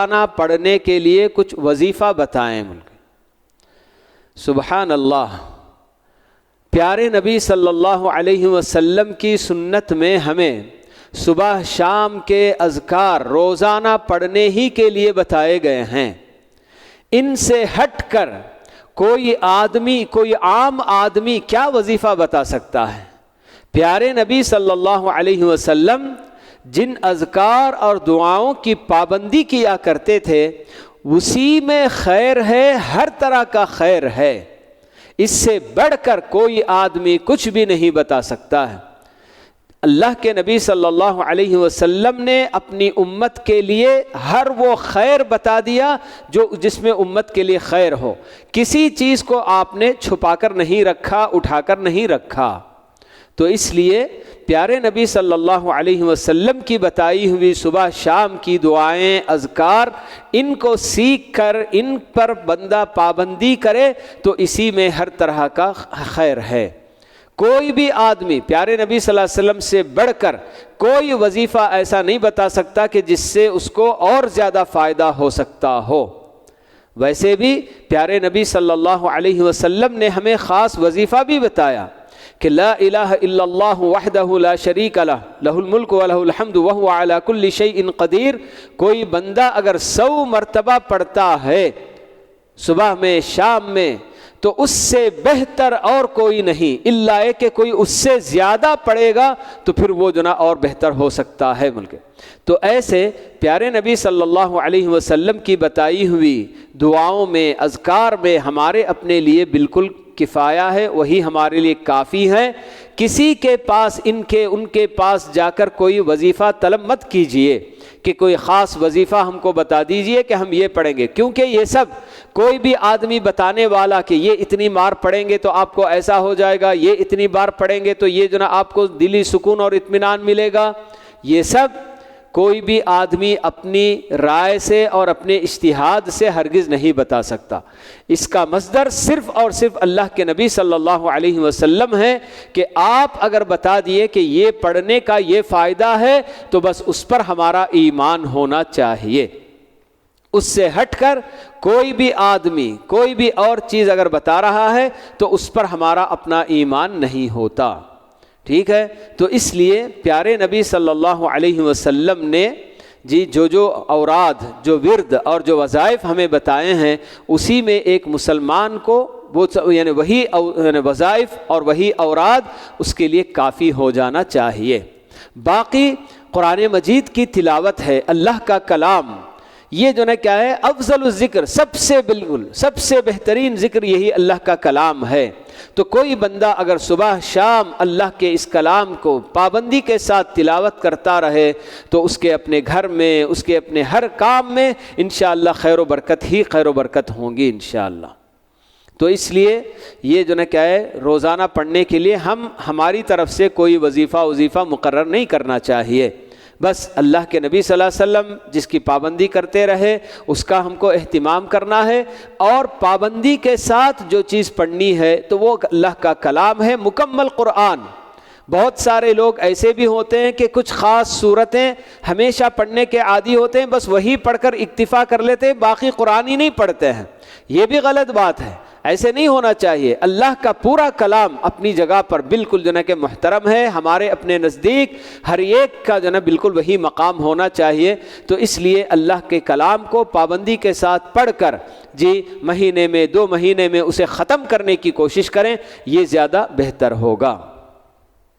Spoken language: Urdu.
روزانہ پڑھنے کے لیے کچھ وظیفہ بتائیں. سبحان اللہ. پیارے نبی صلی اللہ علیہ وسلم کی سنت میں ہمیں صبح شام کے اذکار روزانہ پڑھنے ہی کے لیے بتائے گئے ہیں. ان سے ہٹ کر کوئی عام آدمی کیا وظیفہ بتا سکتا ہے؟ پیارے نبی صلی اللہ علیہ وسلم جن اذکار اور دعاؤں کی پابندی کیا کرتے تھے اسی میں خیر ہے، ہر طرح کا خیر ہے. اس سے بڑھ کر کوئی آدمی کچھ بھی نہیں بتا سکتا ہے. اللہ کے نبی صلی اللہ علیہ وسلم نے اپنی امت کے لیے ہر وہ خیر بتا دیا جس میں امت کے لیے خیر ہو. کسی چیز کو آپ نے چھپا کر نہیں رکھا، اٹھا کر نہیں رکھا. تو اس لیے پیارے نبی صلی اللہ علیہ وسلم کی بتائی ہوئی صبح شام کی دعائیں، اذکار، ان کو سیکھ کر ان پر بندہ پابندی کرے تو اسی میں ہر طرح کا خیر ہے. کوئی بھی آدمی پیارے نبی صلی اللہ علیہ وسلم سے بڑھ کر کوئی وظیفہ ایسا نہیں بتا سکتا کہ جس سے اس کو اور زیادہ فائدہ ہو سکتا ہو. ویسے بھی پیارے نبی صلی اللہ علیہ وسلم نے ہمیں خاص وظیفہ بھی بتایا کہ لا الہ الا اللہ وحدہ لا شریک لہ لہ الملک و لہ الحمد وہو علی کل شیء قدیر. کوئی بندہ اگر 100 مرتبہ پڑھتا ہے صبح میں شام میں تو اس سے بہتر اور کوئی نہیں، الا کہ کوئی اس سے زیادہ پڑھے گا تو پھر وہ جو نا اور بہتر ہو سکتا ہے. تو ایسے پیارے نبی صلی اللہ علیہ وسلم کی بتائی ہوئی دعاؤں میں، اذکار میں ہمارے اپنے لیے بالکل کفایہ ہے، وہی ہمارے لیے کافی ہے. کسی کے پاس ان کے پاس جا کر کوئی وظیفہ طلب مت کیجئے کہ کوئی خاص وظیفہ ہم کو بتا دیجئے کہ ہم یہ پڑھیں گے، کیونکہ یہ سب کوئی بھی آدمی بتانے والا کہ یہ اتنی بار پڑھیں گے تو آپ کو ایسا ہو جائے گا، یہ اتنی بار پڑھیں گے تو یہ جو نا آپ کو دلی سکون اور اطمینان ملے گا، یہ سب کوئی بھی آدمی اپنی رائے سے اور اپنے اجتہاد سے ہرگز نہیں بتا سکتا. اس کا مصدر صرف اور صرف اللہ کے نبی صلی اللہ علیہ وسلم ہے کہ آپ اگر بتا دیے کہ یہ پڑھنے کا یہ فائدہ ہے تو بس اس پر ہمارا ایمان ہونا چاہیے. اس سے ہٹ کر کوئی بھی آدمی کوئی بھی اور چیز اگر بتا رہا ہے تو اس پر ہمارا اپنا ایمان نہیں ہوتا. ٹھیک ہے. تو اس لیے پیارے نبی صلی اللہ علیہ وسلم نے جو اوراد، جو ورد اور جو وظائف ہمیں بتائے ہیں اسی میں ایک مسلمان کو وہ یعنی وہی وظائف اور وہی اوراد اس کے لیے کافی ہو جانا چاہیے. باقی قرآن مجید کی تلاوت ہے، اللہ کا کلام، یہ جو نا کیا ہے افضل الذکر، سب سے بہترین ذکر یہی اللہ کا کلام ہے. تو کوئی بندہ اگر صبح شام اللہ کے اس کلام کو پابندی کے ساتھ تلاوت کرتا رہے تو اس کے اپنے گھر میں، اس کے اپنے ہر کام میں انشاءاللہ خیر و برکت ہوں گی انشاءاللہ. تو اس لیے یہ جو نا کیا ہے روزانہ پڑھنے کے لیے ہماری طرف سے کوئی وظیفہ مقرر نہیں کرنا چاہیے. بس اللہ کے نبی صلی اللہ علیہ وسلم جس کی پابندی کرتے رہے اس کا ہم کو اہتمام کرنا ہے، اور پابندی کے ساتھ جو چیز پڑھنی ہے تو وہ اللہ کا کلام ہے، مکمل قرآن. بہت سارے لوگ ایسے بھی ہوتے ہیں کہ کچھ خاص صورتیں ہمیشہ پڑھنے کے عادی ہوتے ہیں، بس وہی پڑھ کر اکتفا کر لیتے ہیں، باقی قرآن ہی نہیں پڑھتے ہیں. یہ بھی غلط بات ہے، ایسے نہیں ہونا چاہیے. اللہ کا پورا کلام اپنی جگہ پر بالکل جو نا کہ محترم ہے، ہمارے اپنے نزدیک ہر ایک کا جو نا بالکل وہی مقام ہونا چاہیے. تو اس لیے اللہ کے کلام کو پابندی کے ساتھ پڑھ کر مہینے میں 2 مہینے میں اسے ختم کرنے کی کوشش کریں، یہ زیادہ بہتر ہوگا.